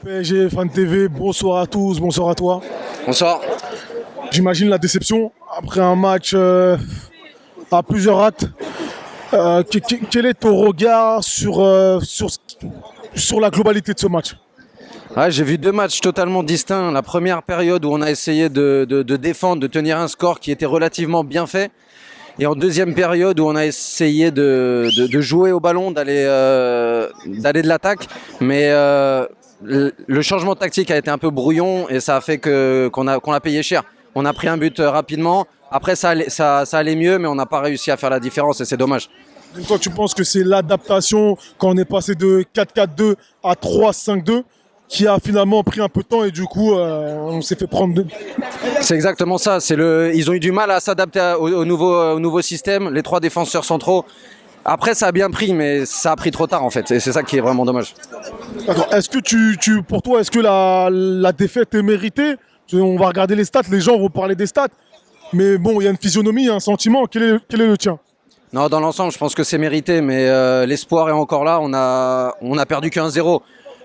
PSG, Fan TV, bonsoir à tous, bonsoir à toi. Bonsoir. J'imagine la déception après un match à plusieurs actes. Quel est ton regard sur la globalité de ce match? Ouais, j'ai vu deux matchs totalement distincts. La première période où on a essayé de défendre, de tenir un score qui était relativement bien fait. Et en deuxième période où on a essayé de jouer au ballon, d'aller de l'attaque. Mais le changement tactique a été un peu brouillon et ça a fait qu'on a payé cher. On a pris un but rapidement. Après, ça allait mieux, mais on n'a pas réussi à faire la différence et c'est dommage. Donc toi, tu penses que c'est l'adaptation quand on est passé de 4-4-2 à 3-5-2 qui a finalement pris un peu de temps et du coup, on s'est fait prendre deux. C'est exactement ça. Ils ont eu du mal à s'adapter au nouveau système, les trois défenseurs centraux. Après, ça a bien pris, mais ça a pris trop tard en fait. Et c'est ça qui est vraiment dommage. D'accord. Est-ce que pour toi, est-ce que la défaite est méritée? On va regarder les stats, les gens vont parler des stats. Mais bon, il y a une physionomie, il y a un sentiment. Quel est le tien? Non, dans l'ensemble, je pense que c'est mérité, mais l'espoir est encore là. On a perdu qu'1-0.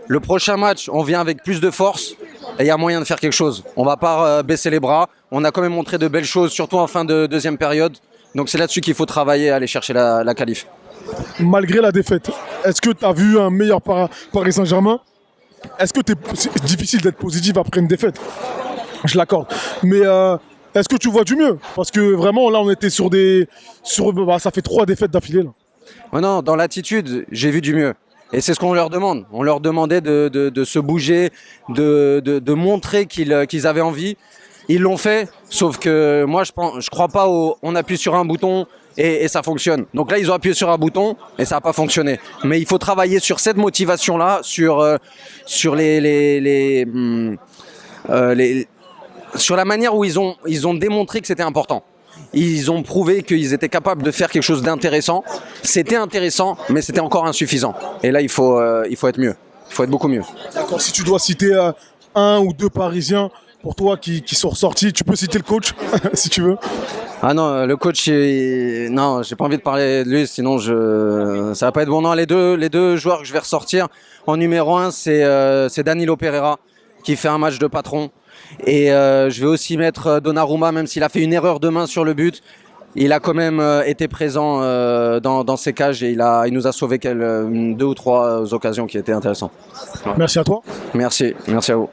Le prochain match, on vient avec plus de force et il y a moyen de faire quelque chose. On va pas baisser les bras. On a quand même montré de belles choses, surtout en fin de deuxième période. Donc c'est là-dessus qu'il faut travailler, aller chercher la qualif. Malgré la défaite, est-ce que tu as vu un meilleur Paris Saint-Germain? Est-ce que c'est difficile d'être positif après une défaite? Je l'accorde. Mais est-ce que tu vois du mieux? Parce que vraiment, là, on était ça fait 3 défaites d'affilée. Là. Oh non, dans l'attitude, j'ai vu du mieux. Et c'est ce qu'on leur demande. On leur demandait de se bouger, de montrer qu'ils avaient envie. Ils l'ont fait, sauf que moi, je crois pas on appuie sur un bouton et ça fonctionne. Donc là, ils ont appuyé sur un bouton et ça n'a pas fonctionné. Mais il faut travailler sur cette motivation-là, sur la manière où ils ont démontré que c'était important. Ils ont prouvé qu'ils étaient capables de faire quelque chose d'intéressant. C'était intéressant, mais c'était encore insuffisant. Et là, il faut être mieux. Il faut être beaucoup mieux. D'accord. Si tu dois citer un ou deux Parisiens pour toi qui sont ressortis, tu peux citer le coach, si tu veux. Ah non, le coach, non, j'ai pas envie de parler de lui, sinon ça va pas être bon. Non, les deux joueurs que je vais ressortir en numéro 1, c'est Danilo Pereira qui fait un match de patron. Et je vais aussi mettre Donnarumma, même s'il a fait une erreur de main sur le but. Il a quand même été présent dans ses cages et il nous a sauvé 2 ou 3 occasions qui étaient intéressantes. Merci à toi. Merci à vous.